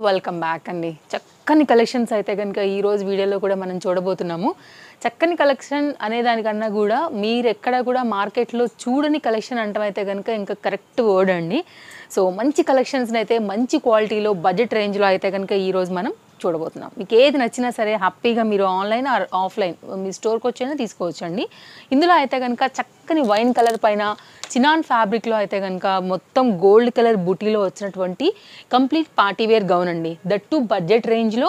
Welcome back అండి. చక్కని collections అయితే గనుక ఈరోజు వీడియోలో కూడా మనం చూడబోతున్నాము. చక్కని కలెక్షన్ అనే దానికన్నా కూడా మీరెక్కడ కూడా మార్కెట్లో చూడని కలెక్షన్ అంటమైతే గనుక ఇంకా కరెక్ట్ వర్డ్ అండి. సో మంచి కలెక్షన్స్ని అయితే మంచి క్వాలిటీలో బడ్జెట్ రేంజ్లో అయితే కనుక ఈరోజు మనం చూడబోతున్నాం. మీకు ఏది నచ్చినా సరే హ్యాపీగా మీరు ఆన్లైన్ ఆర్ ఆఫ్లైన్ మీ స్టోర్కి వచ్చైనా తీసుకోవచ్చండి. ఇందులో అయితే కనుక చక్కని వైన్ కలర్ పైన చినాన్ ఫ్యాబ్రిక్లో అయితే కనుక మొత్తం గోల్డ్ కలర్ బుటీలో వచ్చినటువంటి కంప్లీట్ పార్టీవేర్ గౌన్ అండి. దట్ టు బడ్జెట్ రేంజ్లో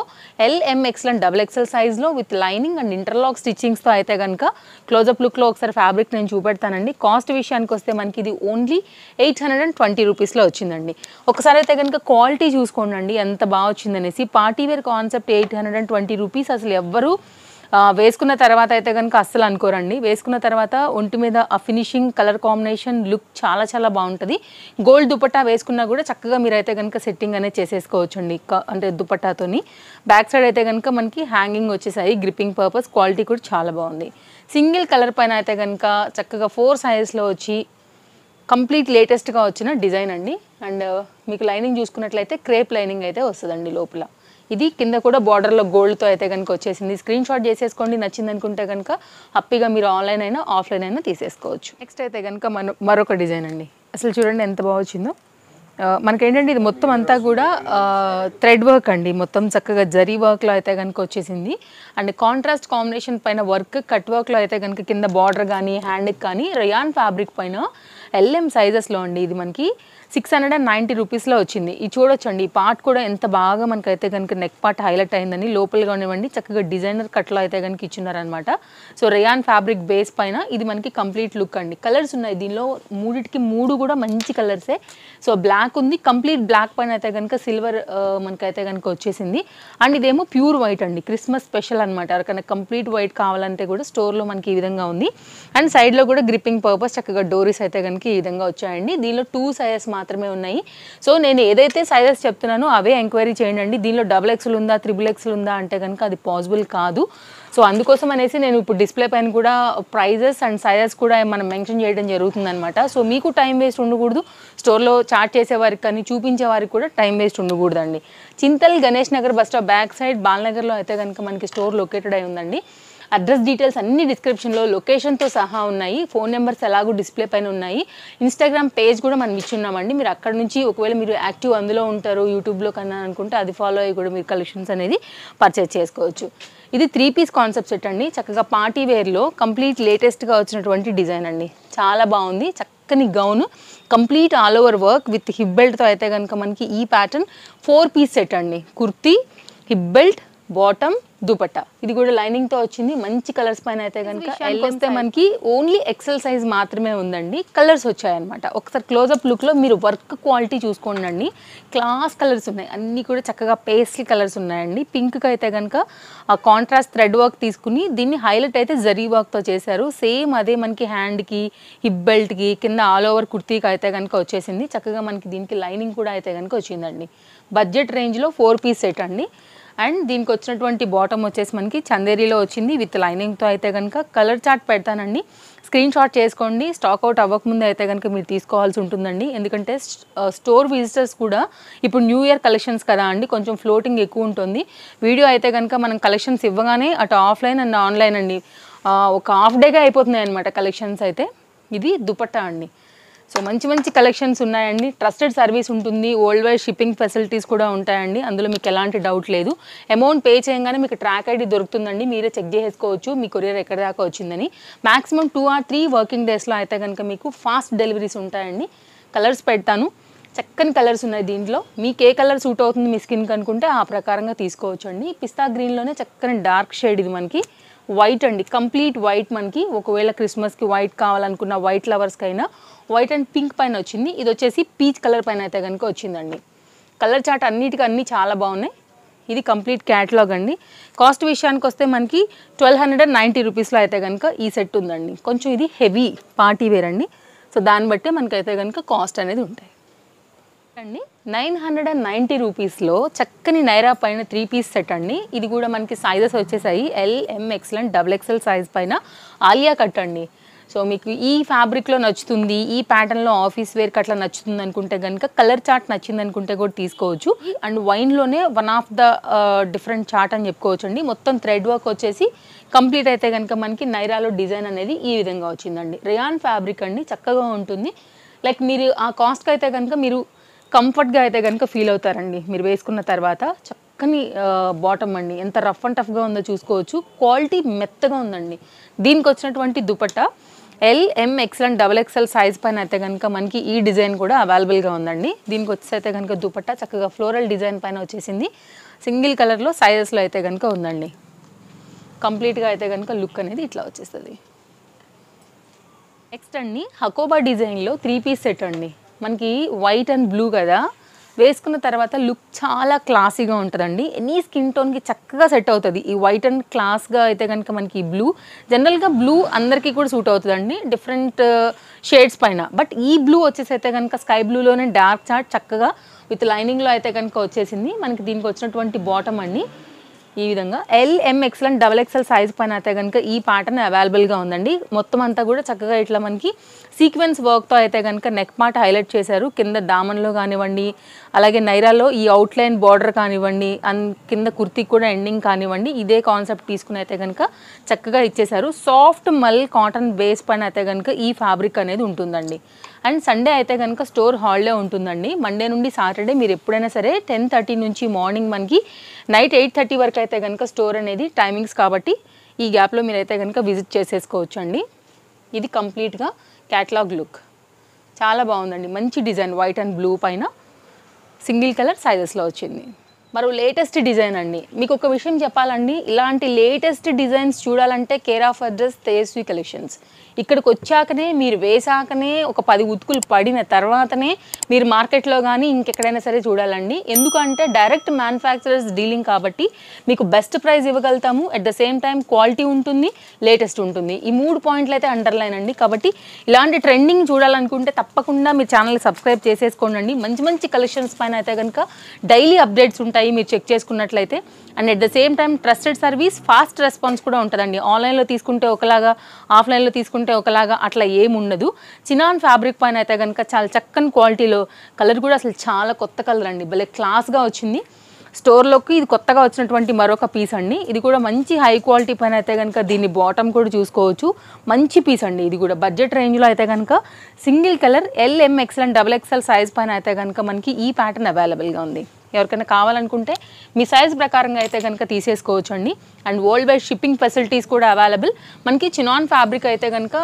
LMXL అండ్ XXL సైజ్లో విత్ లైనింగ్ అండ్ ఇంటర్లాక్ స్టిచ్చింగ్స్తో అయితే కనుక క్లోజప్ లుక్లో ఒకసారి ఫ్యాబ్రిక్ నేను చూపెడతానండి. కాస్ట్ విషయానికి వస్తే మనకి ఇది ఓన్లీ 820 రూపీస్లో వచ్చిందండి. ఒకసారి అయితే కనుక క్వాలిటీ చూసుకోండి ఎంత బాగా వచ్చిందనేసి. పార్టీవేర్ కాన్సెప్ట్ 820 రూపీస్ అసలు ఎవ్వరు వేసుకున్న తర్వాత అయితే కనుక అస్సలు అనుకోరండి. వేసుకున్న తర్వాత ఒంటి మీద ఆ ఫినిషింగ్ కలర్ కాంబినేషన్ లుక్ చాలా చాలా బాగుంటుంది. గోల్డ్ దుపట్టా వేసుకున్నా కూడా చక్కగా మీరైతే కనుక సెట్టింగ్ అనేది చేసేసుకోవచ్చండి. అంటే దుపట్టాతోని బ్యాక్ సైడ్ అయితే కనుక మనకి హ్యాంగింగ్ వచ్చేసాయి. గ్రిప్పింగ్ పర్పస్ క్వాలిటీ కూడా చాలా బాగుంది. సింగిల్ కలర్ పైన అయితే కనుక చక్కగా 4 సైజెస్లో వచ్చి కంప్లీట్ లేటెస్ట్గా వచ్చిన డిజైన్ అండి. అండ్ మీకు లైనింగ్ చూసుకున్నట్లయితే క్రేప్ లైనింగ్ అయితే వస్తుందండి లోపల. ఇది కింద కూడా బార్డర్లో గోల్డ్తో అయితే కనుక వచ్చేసింది. స్క్రీన్ షాట్ చేసేసుకోండి. నచ్చింది అనుకుంటే కనుక హ్యాపీగా మీరు ఆన్లైన్ అయినా ఆఫ్లైన్ అయినా తీసేసుకోవచ్చు. నెక్స్ట్ అయితే కనుక మరొక డిజైన్ అండి. అసలు చూడండి ఎంత బాగా వచ్చిందో. మనకేంటంటే ఇది మొత్తం అంతా కూడా థ్రెడ్ వర్క్ అండి. మొత్తం చక్కగా జరీ వర్క్లో అయితే కనుక వచ్చేసింది. అండ్ కాంట్రాస్ట్ కాంబినేషన్ పైన వర్క్ కట్ వర్క్లో అయితే కనుక కింద బార్డర్ కానీ హ్యాండ్కి కానీ రయాన్ ఫ్యాబ్రిక్ పైన LM సైజెస్లో అండి. ఇది మనకి 690 రూపీస్లో వచ్చింది. ఇది చూడొచ్చండి. ఈ పార్ట్ కూడా ఎంత బాగా మనకైతే కనుక నెక్ పార్ట్ హైలైట్ అయిందని లోపలగా ఇవ్వండి చక్కగా డిజైనర్ కట్లో అయితే కనుక ఇచ్చినారనమాట. సో రేయాన్ ఫ్యాబ్రిక్ బేస్ పైన ఇది మనకి కంప్లీట్ లుక్ అండి. కలర్స్ ఉన్నాయి దీనిలో మూడిటికి 3 కూడా మంచి కలర్సే. సో బ్లాక్ ఉంది, కంప్లీట్ బ్లాక్ పైన అయితే కనుక సిల్వర్ మనకైతే కనుక వచ్చేసింది. అండ్ ఇదేమో ప్యూర్ వైట్ అండి. క్రిస్మస్ స్పెషల్ అనమాట. ఎవరికైనా కంప్లీట్ వైట్ కావాలంటే కూడా స్టోర్లో మనకి ఈ విధంగా ఉంది. అండ్ సైడ్లో కూడా గ్రిప్పింగ్ పర్పస్ చక్కగా డోరీస్ అయితే కనుక ఈ విధంగా వచ్చాయండి. దీనిలో 2 సైజెస్ మాత్రమే ఉన్నాయి. సో నేను ఏదైతే సైజెస్ చెప్తున్నానో అవే ఎంక్వైరీ చేయండి. దీనిలో XXL ఉందా XXL ఉందా అంటే కనుక అది పాసిబుల్ కాదు. సో అందుకోసం అనేసి నేను ఇప్పుడు డిస్ప్లే పైన కూడా ప్రైజెస్ అండ్ సైజెస్ కూడా మనం మెన్షన్ చేయడం జరుగుతుందనమాట. సో మీకు టైం వేస్ట్ ఉండకూడదు, స్టోర్లో చార్ట్ చేసేవారికి కానీ చూపించే వారికి కూడా టైం వేస్ట్ ఉండకూడదండి. Chintal Ganesh Nagar bus stop back side బాలనగర్లో అయితే కనుక మనకి స్టోర్ లొకేటెడ్ అయి ఉందండి. అడ్రస్ డీటెయిల్స్ అన్ని డిస్క్రిప్షన్లో లొకేషన్తో సహా ఉన్నాయి. ఫోన్ నెంబర్స్ ఎలాగో డిస్ప్లే పైన ఉన్నాయి. ఇన్స్టాగ్రామ్ పేజ్ కూడా మనం ఇచ్చున్నామండి. మీరు అక్కడ నుంచి ఒకవేళ మీరు యాక్టివ్ అందులో ఉంటారు యూట్యూబ్లో కన్నా అనుకుంటే అది ఫాలో అయ్యి కూడా మీరు కలెక్షన్స్ అనేది పర్చేజ్ చేసుకోవచ్చు. ఇది 3 పీస్ కాన్సెప్ట్ సెట్ అండి. చక్కగా పార్టీ వేర్లో కంప్లీట్ లేటెస్ట్గా వచ్చినటువంటి డిజైన్ అండి. చాలా బాగుంది. చక్కని gown complete all over work with hip బెల్ట్తో అయితే కనుక మనకి ఈ ప్యాటర్న్ 4 పీస్ సెట్ అండి. Kurti, hip belt, bottom, dupatta. ఇది కూడా లైనింగ్తో వచ్చింది. మంచి కలర్స్ పైన అయితే కనుక వస్తే మనకి ఓన్లీ XL సైజ్ మాత్రమే ఉందండి. కలర్స్ వచ్చాయన్నమాట. ఒకసారి క్లోజప్ లుక్లో మీరు వర్క్ క్వాలిటీ చూసుకోండి. క్లాస్ కలర్స్ ఉన్నాయి. అన్నీ కూడా చక్కగా పేస్టల్ కలర్స్ ఉన్నాయండి. పింక్కి అయితే కనుక ఆ కాంట్రాస్ట్ థ్రెడ్ వర్క్ తీసుకుని దీన్ని హైలైట్ అయితే జరీ వర్క్తో చేశారు. సేమ్ అదే మనకి హ్యాండ్కి, హిప్ బెల్ట్కి, కింద ఆల్ ఓవర్ కుర్తీకి అయితే కనుక వచ్చేసింది. చక్కగా మనకి దీనికి లైనింగ్ కూడా అయితే కనుక వచ్చిందండి. బడ్జెట్ రేంజ్లో 4 పీస్ సెట్ అండి. అండ్ దీనికి వచ్చినటువంటి బాటమ్ వచ్చేసి మనకి చందేరీలో వచ్చింది విత్ లైనింగ్తో అయితే కనుక కలర్ చార్ట్ పెడతానండి. స్క్రీన్ షాట్ చేసుకోండి. స్టాక్ అవుట్ అవ్వకముందు అయితే కనుక మీరు తీసుకోవాల్సి ఉంటుందండి. ఎందుకంటే స్టోర్ విజిటర్స్ కూడా ఇప్పుడు న్యూ ఇయర్ కలెక్షన్స్ కదా అండి, కొంచెం ఫ్లోటింగ్ ఎక్కువ ఉంటుంది. వీడియో అయితే కనుక మనం కలెక్షన్స్ ఇవ్వగానే అటు ఆఫ్లైన్ అండ్ ఆన్లైన్ అండి ఒక హాఫ్ డేగా అయిపోతున్నాయి అనమాట కలెక్షన్స్ అయితే. ఇది దుపట్టా అండి. సో మంచి కలెక్షన్స్ ఉన్నాయండి. ట్రస్టెడ్ సర్వీస్ ఉంటుంది. వరల్డ్ వైడ్ షిప్పింగ్ ఫెసిలిటీస్ కూడా ఉంటాయండి. అందులో మీకు ఎలాంటి డౌట్ లేదు. అమౌంట్ పే చేయగానే మీకు ట్రాక్ ఐడి దొరుకుతుందండి. మీరే చెక్ చేసుకోవచ్చు మీ కొరియర్ ఎక్కడి దాకా వచ్చిందని. మ్యాక్సిమం 2 or 3 వర్కింగ్ డేస్లో అయితే కనుక మీకు ఫాస్ట్ డెలివరీస్ ఉంటాయండి. కలర్స్ పెడతాను. చక్కని కలర్స్ ఉన్నాయి దీంట్లో. మీకు ఏ కలర్ సూట్ అవుతుంది మీ స్కిన్కి అనుకుంటే ఆ ప్రకారంగా తీసుకోవచ్చు అండి. పిస్తా గ్రీన్లోనే చక్కని డార్క్ షేడ్ ఇది మనకి వైట్ అండి. కంప్లీట్ వైట్ మనకి ఒకవేళ క్రిస్మస్కి వైట్ కావాలనుకున్న వైట్ లవర్స్కి అయినా వైట్ అండ్ పింక్ పైన వచ్చింది. ఇది వచ్చేసి పీచ్ కలర్ పైన అయితే కనుక వచ్చిందండి. కలర్ చార్ట్ అన్నిటికీ అన్నీ చాలా బాగున్నాయి. ఇది కంప్లీట్ క్యాటలాగ్ అండి. కాస్ట్ విషయానికి వస్తే మనకి 1290 రూపీస్లో అయితే కనుక ఈ సెట్ ఉందండి. కొంచెం ఇది హెవీ పార్టీ వేర్ అండి. సో దాన్ని బట్టే మనకైతే కనుక కాస్ట్ అనేది ఉంటాయి అండి. 990 రూపీస్లో చక్కని నైరా పైన 3 పీస్ సెట్ అండి. ఇది కూడా మనకి సైజెస్ వచ్చేసాయి LMXL అండ్ XXL సైజ్ పైన ఆలియా కట్ అండి. సో మీకు ఈ ఫ్యాబ్రిక్లో నచ్చుతుంది, ఈ ప్యాటర్న్లో ఆఫీస్ వేర్కి అట్లా నచ్చుతుంది అనుకుంటే కనుక కలర్ చార్ట్ నచ్చింది అనుకుంటే కూడా తీసుకోవచ్చు. అండ్ వైన్లోనే one of the different chart అని చెప్పుకోవచ్చు అండి. మొత్తం థ్రెడ్ వర్క్ వచ్చేసి కంప్లీట్ అయితే కనుక మనకి నైరాలో డిజైన్ అనేది ఈ విధంగా వచ్చిందండి. రేయాన్ ఫ్యాబ్రిక్ అండి, చక్కగా ఉంటుంది. లైక్ మీరు ఆ కాస్ట్కి అయితే కనుక మీరు కంఫర్ట్గా అయితే కనుక ఫీల్ అవుతారండి మీరు వేసుకున్న తర్వాత. చక్కని బాటమ్ అండి, ఎంత రఫ్ అండ్ టఫ్గా ఉందో చూసుకోవచ్చు. క్వాలిటీ మెత్తగా ఉందండి. దీనికి వచ్చినటువంటి dupatta LM XL and XXL size పైన అయితే కనుక మనకి ఈ డిజైన్ కూడా అవైలబుల్గా ఉందండి. దీనికి వచ్చేసి అయితే కనుక దుపట్టా చక్కగా ఫ్లోరల్ డిజైన్ పైన వచ్చేసింది. సింగిల్ కలర్లో సైజెస్లో అయితే కనుక ఉందండి. కంప్లీట్గా అయితే కనుక లుక్ అనేది ఇట్లా వచ్చేస్తుంది. నెక్స్ట్ అండి హకోబా డిజైన్లో 3 పీస్ సెట్ అండి. మనకి వైట్ అండ్ బ్లూ కదా, వేసుకున్న తర్వాత లుక్ చాలా క్లాసీగా ఉంటుందండి. ఎనీ స్కిన్ టోన్కి చక్కగా సెట్ అవుతుంది. ఈ వైట్ అండ్ క్లాస్గా అయితే కనుక మనకి బ్లూ, జనరల్గా బ్లూ అందరికీ కూడా సూట్ అవుతుందండి డిఫరెంట్ షేడ్స్ పైన. బట్ ఈ బ్లూ వచ్చేసి అయితే కనుక స్కై బ్లూలోనే డార్క్ చార్ట్ చక్కగా విత్ లైనింగ్లో అయితే కనుక వచ్చేసింది. మనకి దీనికి వచ్చినటువంటి బాటమ్ అండి ఈ విధంగా LM XL and XXL size పైన అయితే కనుక ఈ ప్యాటర్న్ అవైలబుల్గా ఉందండి. మొత్తం అంతా కూడా చక్కగా ఇట్లా మనకి సీక్వెన్స్ వర్క్తో అయితే కనుక నెక్ పార్ట్ హైలైట్ చేశారు. కింద దామన్లో కానివ్వండి, అలాగే నైరాలో ఈ అవుట్లైన్ బార్డర్ కానివ్వండి, అండ్ కింద కుర్తీ కూడా ఎండింగ్ కానివ్వండి, ఇదే కాన్సెప్ట్ తీసుకుని అయితే కనుక చక్కగా ఇచ్చేశారు. సాఫ్ట్ మల్ కాటన్ బేస్ పైన అయితే కనుక ఈ ఫ్యాబ్రిక్ అనేది ఉంటుందండి. అండ్ సండే అయితే కనుక స్టోర్ హాలిడే ఉంటుందండి. మండే నుండి సాటర్డే మీరు ఎప్పుడైనా సరే 10:30 నుంచి మార్నింగ్ మనకి నైట్ 8:30 వరకు అయితే కనుక స్టోర్ అనేది టైమింగ్స్ కాబట్టి ఈ గ్యాప్లో మీరైతే కనుక విజిట్ చేసేసుకోవచ్చు అండి. ఇది కంప్లీట్గా క్యాటలాగ్ లుక్, చాలా బాగుందండి. మంచి డిజైన్ వైట్ అండ్ బ్లూ పైన సింగిల్ కలర్ సైజెస్లో వచ్చింది. మరో లేటెస్ట్ డిజైన్ అండి. మీకు ఒక విషయం చెప్పాలండి, ఇలాంటి లేటెస్ట్ డిజైన్స్ చూడాలంటే care of address Tejaswi collections. ఇక్కడికి వచ్చాకనే మీరు వేసాకనే ఒక 10 ఉతుకులు పడిన తర్వాతనే మీరు మార్కెట్లో కానీ ఇంకెక్కడైనా సరే చూడాలండి. ఎందుకంటే డైరెక్ట్ మ్యానుఫ్యాక్చరర్స్ డీలింగ్ కాబట్టి మీకు బెస్ట్ ప్రైస్ ఇవ్వగలుగుతాము. At the same time quality ఉంటుంది, లేటెస్ట్ ఉంటుంది. ఈ 3 పాయింట్లు అయితే అండర్లైన్ అండి. కాబట్టి ఇలాంటి ట్రెండింగ్ చూడాలనుకుంటే తప్పకుండా మీ ఛానల్ సబ్స్క్రైబ్ చేసేసుకోండి. మంచి మంచి కలెక్షన్స్ పైన అయితే కనుక డైలీ అప్డేట్స్ ఉంటాయి మీరు చెక్ చేసుకున్నట్లయితే. And at the same time trusted service, fast response కూడా ఉంటుందండి. ఆన్లైన్లో తీసుకుంటే ఒకలాగా, ఆఫ్లైన్లో తీసుకుంటే ఒకలాగా అట్లా ఏముండదు. చినాన్ ఫ్యాబ్రిక్ పైన అయితే కనుక చాలా చక్కని క్వాలిటీలో, కలర్ కూడా అసలు చాలా కొత్త కలర్ అండి, భలే క్లాస్గా వచ్చింది. స్టోర్లోకి ఇది కొత్తగా వచ్చినటువంటి మరొక పీస్ అండి. ఇది కూడా మంచి హై క్వాలిటీ పైన అయితే కనుక దీన్ని బాటమ్ కూడా చూసుకోవచ్చు. మంచి పీస్ అండి. ఇది కూడా బడ్జెట్ రేంజ్లో అయితే కనుక single colour LM XL and XXL size పైన అయితే కనుక మనకి ఈ ప్యాటర్న్ అవైలబుల్గా ఉంది. ఎవరికైనా కావాలనుకుంటే మీ సైజ్ ప్రకారంగా అయితే కనుక తీసేసుకోవచ్చు అండి. And world wide shipping facilities కూడా అవైలబుల్. మనకి చినాన్ ఫ్యాబ్రిక్ అయితే కనుక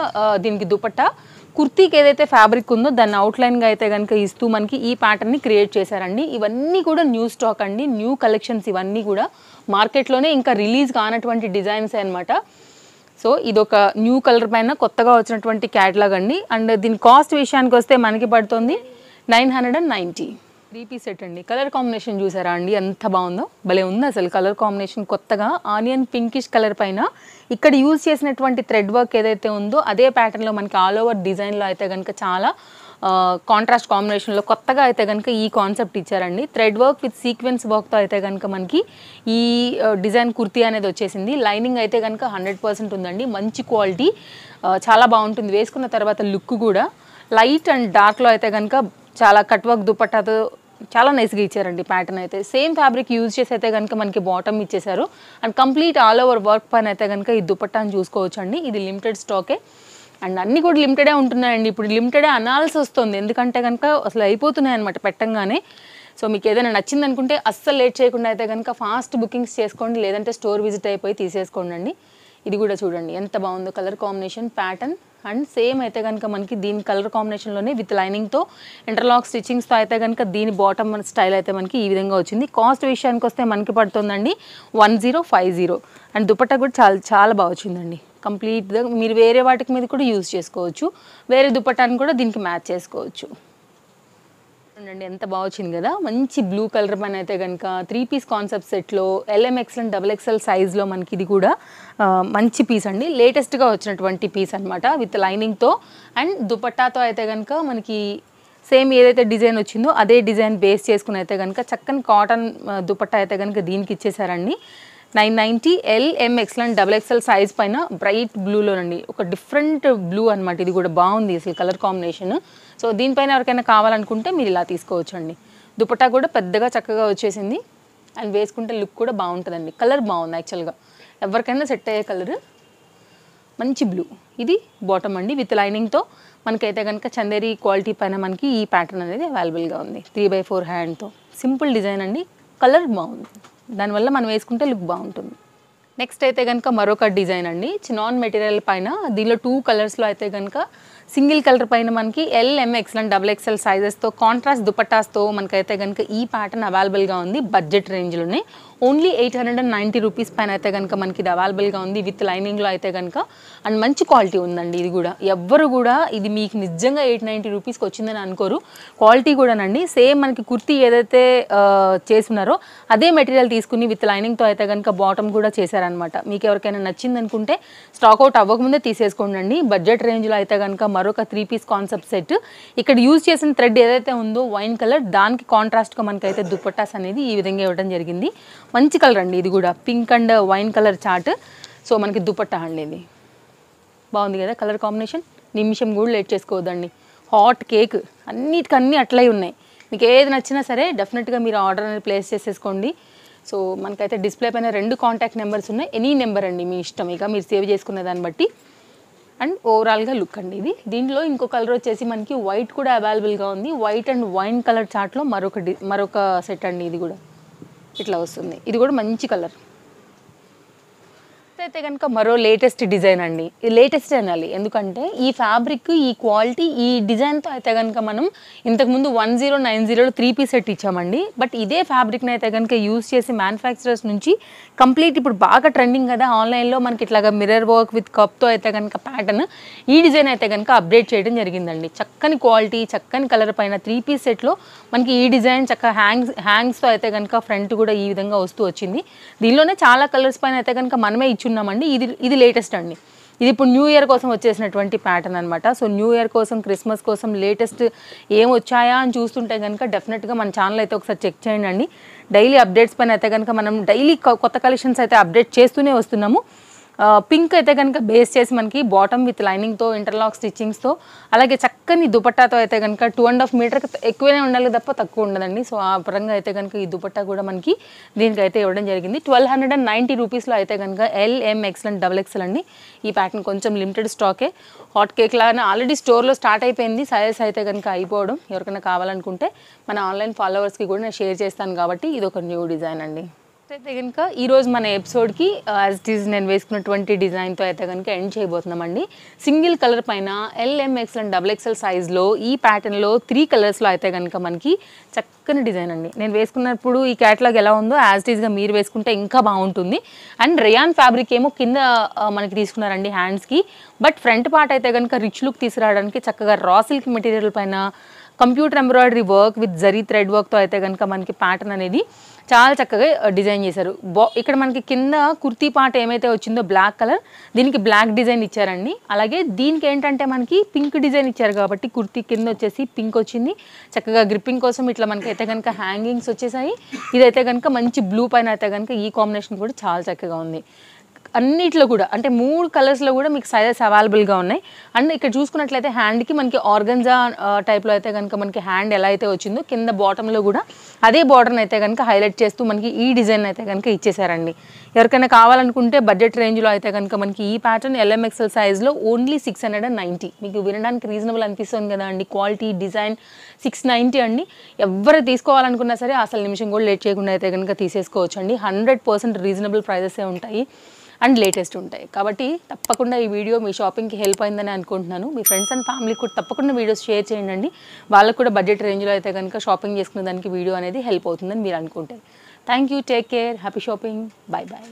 దీనికి దుపట్టా, కుర్తీకి ఏదైతే ఫ్యాబ్రిక్ ఉందో దాన్ని అవుట్లైన్గా అయితే కనుక ఇస్తూ మనకి ఈ ప్యాటర్న్ని క్రియేట్ చేశారండి. ఇవన్నీ కూడా న్యూ స్టాక్ అండి, న్యూ కలెక్షన్స్. ఇవన్నీ కూడా మార్కెట్లోనే ఇంకా రిలీజ్ కానటువంటి డిజైన్స్ అనమాట. సో ఇదొక న్యూ కలర్ పైన కొత్తగా వచ్చినటువంటి క్యాటలాగ్ అండి. అండ్ దీని కాస్ట్ విషయానికి వస్తే మనకి పడుతుంది 990. 3 పీస్ సెట్ అండి. కలర్ కాంబినేషన్ చూసారా అండి ఎంత బాగుందో, భలే ఉంది అసలు కలర్ కాంబినేషన్. కొత్తగా ఆనియన్ పింకిష్ కలర్ పైన ఇక్కడ యూజ్ చేసినటువంటి థ్రెడ్ వర్క్ ఏదైతే ఉందో అదే ప్యాటర్న్లో మనకి ఆల్ ఓవర్ డిజైన్లో అయితే కనుక చాలా కాంట్రాస్ట్ కాంబినేషన్లో కొత్తగా అయితే కనుక ఈ కాన్సెప్ట్ ఇచ్చారండి. థ్రెడ్ వర్క్ విత్ సీక్వెన్స్ వర్క్తో అయితే కనుక మనకి ఈ డిజైన్ కుర్తీ అనేది వచ్చేసింది. లైనింగ్ అయితే కనుక 100% ఉందండి. మంచి క్వాలిటీ, చాలా బాగుంటుంది. వేసుకున్న తర్వాత లుక్ కూడా లైట్ అండ్ డార్క్లో అయితే కనుక చాలా కట్ వర్క్ దుపట్టాతో చాలా నైస్గా ఇచ్చారండి. ప్యాటర్న్ అయితే సేమ్ ఫ్యాబ్రిక్ యూజ్ చేసి అయితే కనుక మనకి బాటమ్ ఇచ్చేసారు. And complete all over work పైన అయితే కనుక ఈ దుపట్టాను చూసుకోవచ్చు అండి. ఇది లిమిటెడ్ స్టాకే అండ్ అన్నీ కూడా లిమిటెడే ఉంటున్నాయండి. ఇప్పుడు లిమిటెడే అనాల్సి వస్తుంది, ఎందుకంటే కనుక అసలు అయిపోతున్నాయి అనమాట పెట్టంగానే. సో మీకు ఏదైనా నచ్చింది అనుకుంటే అస్సలు లేట్ చేయకుండా అయితే కనుక ఫాస్ట్ బుకింగ్స్ చేసుకోండి, లేదంటే స్టోర్ విజిట్ అయిపోయి తీసేసుకోండి అండి. ఇది కూడా చూడండి ఎంత బాగుందో colour combination, pattern. And same అయితే కనుక మనకి దీని కలర్ కాంబినేషన్లోనే విత్ లైనింగ్తో ఇంటర్లాక్ స్టిచ్చింగ్స్తో అయితే కనుక దీని బాటమ్ స్టైల్ అయితే మనకి ఈ విధంగా వచ్చింది. కాస్ట్ విషయానికి వస్తే మనకి పడుతుందండి 1050. అండ్ దుపట్టా కూడా చాలా చాలా బాగా వచ్చిందండి. కంప్లీట్గా మీరు వేరే వాటికి మీద కూడా యూజ్ చేసుకోవచ్చు, వేరే దుపట్టాన్ని కూడా దీనికి మ్యాచ్ చేసుకోవచ్చు. చూడండి ఎంత బాగా వచ్చింది కదా, మంచి బ్లూ కలర్ పైన అయితే కనుక 3 పీస్ కాన్సెప్ట్ సెట్లో LM XL అండ్ XXL సైజ్లో మనకి ఇది కూడా మంచి పీస్ అండి. లేటెస్ట్గా వచ్చినటువంటి పీస్ అనమాట విత్ లైనింగ్తో అండ్ దుపట్టాతో అయితే కనుక మనకి సేమ్ ఏదైతే డిజైన్ వచ్చిందో అదే డిజైన్ బేస్ చేసుకుని అయితే కనుక చక్కని కాటన్ దుపట్టా అయితే కనుక దీనికి ఇచ్చేసారండి. 990 L M XL and double XL size పైన బ్రైట్ బ్లూలోనండి, ఒక డిఫరెంట్ బ్లూ అనమాట. ఇది కూడా బాగుంది అసలు కలర్ కాంబినేషన్. సో దీనిపైన ఎవరికైనా కావాలనుకుంటే మీరు ఇలా తీసుకోవచ్చు అండి. దుపట్టా కూడా పెద్దగా చక్కగా వచ్చేసింది అండ్ వేసుకుంటే లుక్ కూడా బాగుంటుందండి. కలర్ బాగుంది యాక్చువల్గా, ఎవరికైనా సెట్ అయ్యే కలర్. మంచి బ్లూ. ఇది బాటమ్ అండి విత్ లైనింగ్తో. మనకైతే కనుక చందేరి క్వాలిటీ పైన మనకి ఈ ప్యాటర్న్ అనేది అవైలబుల్గా ఉంది. 3/4 హ్యాండ్తో సింపుల్ డిజైన్ అండి. కలర్ బాగుంది, దానివల్ల మనం వేసుకుంటే లుక్ బాగుంటుంది. నెక్స్ట్ అయితే కనుక మరొక డిజైన్ అండి, చినాన్ మెటీరియల్ పైన. దీనిలో 2 కలర్స్లో అయితే కనుక సింగిల్ కలర్ పైన మనకి L M XL and double XL సైజెస్తో కాంట్రాస్ట్ దుపట్టాస్తో మనకైతే కనుక ఈ ప్యాటర్న్ అవైలబుల్గా ఉంది. బడ్జెట్ రేంజ్లోనే ఓన్లీ 890 రూపీస్ పైన అయితే కనుక మనకి ఇది అవైలబుల్గా ఉంది విత్ లైనింగ్లో అయితే కనుక. అండ్ మంచి క్వాలిటీ ఉందండి. ఇది కూడా ఎవ్వరు కూడా ఇది మీకు నిజంగా 890 రూపీస్కి వచ్చిందని అనుకోరు. క్వాలిటీ కూడానండి సేమ్ మనకి కుర్తీ ఏదైతే చేస్తున్నారో అదే మెటీరియల్ తీసుకుని విత్ లైనింగ్తో అయితే కనుక బాటమ్ కూడా చేశారనమాట. మీకు ఎవరికైనా నచ్చింది అనుకుంటే స్టాక్ అవుట్ అవ్వకముందే తీసేసుకోండి. బడ్జెట్ రేంజ్లో అయితే కనుక మరొక 3 పీస్ కాన్సెప్ట్ సెట్. ఇక్కడ యూజ్ చేసిన థ్రెడ్ ఏదైతే ఉందో వైన్ కలర్, దానికి కాంట్రాస్ట్గా మనకైతే దుపట్టాస్ అనేది ఈ విధంగా ఇవ్వడం జరిగింది. మంచి కలర్ అండి ఇది కూడా, pink and wine colour chart. So మనకి దుపట్టా అండి ఇది బాగుంది కదా కలర్ కాంబినేషన్. నిమిషం కూడా లేట్ చేసుకోవద్దండి. హాట్ కేక్ అన్నిటికన్నీ అట్లయి ఉన్నాయి. మీకు ఏది నచ్చినా సరే డెఫినెట్గా మీరు ఆర్డర్ అనేది ప్లేస్ చేసేసుకోండి. సో మనకైతే డిస్ప్లే పైన 2 కాంటాక్ట్ నెంబర్స్ ఉన్నాయి. ఎనీ నెంబర్ అండి మీ ఇష్టం, ఇక మీరు సేవ్ చేసుకునే దాన్ని బట్టి. అండ్ ఓవరాల్గా లుక్ అండి ఇది. దీంట్లో ఇంకో కలర్ వచ్చేసి మనకి వైట్ కూడా అవైలబుల్గా ఉంది. వైట్ అండ్ వైన్ కలర్ చార్ట్లో మరొక సెట్ అండి. ఇది కూడా ఇట్లా వస్తుంది. ఇది కూడా మంచి కలర్. అయితే కనుక మరో లేటెస్ట్ డిజైన్ అండి. ఇది లేటెస్ట్ అనాలి, ఎందుకంటే ఈ ఫ్యాబ్రిక్, ఈ క్వాలిటీ, ఈ డిజైన్తో అయితే కనుక మనం ఇంతకుముందు 1090లో 3 పీస్ సెట్ ఇచ్చామండి. బట్ ఇదే ఫ్యాబ్రిక్ని అయితే కనుక యూజ్ చేసి మ్యానుఫ్యాక్చరర్స్ నుంచి కంప్లీట్ ఇప్పుడు బాగా ట్రెండింగ్ కదా ఆన్లైన్లో మనకి ఇట్లాగా మిర్రర్ వర్క్ విత్ కప్తో అయితే కనుక ప్యాటర్న్, ఈ డిజైన్ అయితే కనుక అప్డేట్ చేయడం జరిగిందండి. చక్కని క్వాలిటీ, చక్కని కలర్ పైన 3 పీస్ సెట్లో మనకి ఈ డిజైన్ చక్కగా హ్యాంగ్స్తో అయితే కనుక ఫ్రంట్ కూడా ఈ విధంగా వస్తూ వచ్చింది. దీనిలోనే చాలా కలర్స్ పైన అయితే కనుక మనమే ఇచ్చున్నామండి. ఇది లేటెస్ట్ అండి. ఇది ఇప్పుడు న్యూ ఇయర్ కోసం వచ్చేసినటువంటి ప్యాటర్న్ అనమాట. సో న్యూ ఇయర్ కోసం, క్రిస్మస్ కోసం లేటెస్ట్ ఏం వచ్చాయా అని చూస్తుంటే కనుక డెఫినెట్గా మన ఛానల్ అయితే ఒకసారి చెక్ చేయండి అండి. డైలీ అప్డేట్స్ పైన అయితే కనుక మనం డైలీ కొత్త కలెక్షన్స్ అయితే అప్డేట్ చేస్తూనే వస్తున్నాము. పింక్ అయితే కనుక బేస్ చేసి మనకి బాటమ్ విత్ లైనింగ్తో, ఇంటర్లాక్ స్టిచ్చింగ్స్తో, అలాగే చక్కని దుపట్టాతో అయితే కనుక 2.5 మీటర్కి ఎక్కువనే ఉండాలి తప్ప తక్కువ ఉండదండి. సో ఆ పరంగా అయితే కనుక ఈ దుపట్టా కూడా మనకి దీనికైతే ఇవ్వడం జరిగింది. 1290 రూపీస్లో అయితే కనుక L M XL and double XL అండి. ఈ ప్యాటర్న్ కొంచెం లిమిటెడ్ స్టాకే. హాట్ కేక్ లాగానే ఆల్రెడీ స్టోర్లో స్టార్ట్ అయిపోయింది. సైజెస్ అయితే కనుక అయిపోవడం. ఎవరికైనా కావాలనుకుంటే మన ఆన్లైన్ ఫాలోవర్స్కి కూడా నేను షేర్ చేస్తాను కాబట్టి ఇది ఒక న్యూ డిజైన్ అండి. అయితే కనుక ఈరోజు మన ఎపిసోడ్కి యాజ్ ఇట్ ఈజ్ నేను వేసుకున్నటువంటి డిజైన్తో అయితే కనుక ఎండ్ చేయబోతున్నామండి. సింగిల్ కలర్ పైన LM XL and double XL సైజ్లో ఈ ప్యాటర్న్లో 3 కలర్స్లో అయితే కనుక మనకి చక్కని డిజైన్ అండి. నేను వేసుకున్నప్పుడు ఈ క్యాటలాగ్ ఎలా ఉందో యాజ్ ఇట్ ఈజ్గా మీరు వేసుకుంటే ఇంకా బాగుంటుంది. అండ్ రేయాన్ ఫ్యాబ్రిక్ ఏమో కింద మనకి తీసుకున్నారండి హ్యాండ్స్కి. బట్ ఫ్రంట్ పార్ట్ అయితే కనుక రిచ్ లుక్ తీసుకురావడానికి చక్కగా రా సిల్క్ మెటీరియల్ పైన computer embroidery work with zari thread వర్క్తో అయితే కనుక మనకి ప్యాటర్న్ అనేది చాలా చక్కగా డిజైన్ చేశారు. ఇక్కడ మనకి కింద కుర్తీ పార్ట్ ఏమైతే వచ్చిందో బ్లాక్ కలర్, దీనికి బ్లాక్ డిజైన్ ఇచ్చారండి. అలాగే దీనికి ఏంటంటే మనకి పింక్ డిజైన్ ఇచ్చారు కాబట్టి కుర్తీ కింద వచ్చేసి పింక్ వచ్చింది. చక్కగా గ్రిప్పింగ్ కోసం ఇట్లా మనకి అయితే కనుక హ్యాంగింగ్స్ వచ్చేసాయి. ఇదైతే కనుక మంచి బ్లూ పైన అయితే కనుక ఈ కాంబినేషన్ కూడా చాలా చక్కగా ఉంది. అన్నిట్లో కూడా అంటే 3 కలర్స్లో కూడా మీకు సైజెస్ అవైలబుల్గా ఉన్నాయి. అండ్ ఇక్కడ చూసుకున్నట్లయితే హ్యాండ్కి మనకి ఆర్గంజా టైప్లో అయితే కనుక మనకి హ్యాండ్ ఎలా అయితే వచ్చిందో కింద బాటంలో కూడా అదే బార్డర్ని అయితే కనుక హైలైట్ చేస్తూ మనకి ఈ డిజైన్ అయితే కనుక ఇచ్చేసారండి. ఎవరికైనా కావాలనుకుంటే బడ్జెట్ రేంజ్లో అయితే కనుక మనకి ఈ ప్యాటర్న్ ఎల్ఎంఎక్స్ఎల్ సైజ్లో ఓన్లీ 690. మీకు వినడానికి రీజనబుల్ అనిపిస్తుంది కదా అండి. క్వాలిటీ, డిజైన్ 690 అండి. ఎవరు తీసుకోవాలనుకున్నా సరే అసలు నిమిషం కూడా లేట్ చేయకుండా అయితే కనుక తీసేసుకోవచ్చు అండి. 100% రీజనబుల్ ప్రైజెసే ఉంటాయి అండ్ లేటెస్ట్ ఉంటాయి. కాబట్టి తప్పకుండా ఈ వీడియో మీ షాపింగ్కి హెల్ప్ అయిందని అనుకుంటున్నాను. మీ ఫ్రెండ్స్ అండ్ ఫ్యామిలీకి కూడా తప్పకుండా వీడియోస్ షేర్ చేయండి. వాళ్ళకు కూడా బడ్జెట్ రేంజ్లో అయితే కనుక షాపింగ్ చేసుకునే దానికి వీడియో అనేది హెల్ప్ అవుతుందని మీరు అనుకుంటే. Thank you, take care, happy shopping, bye bye.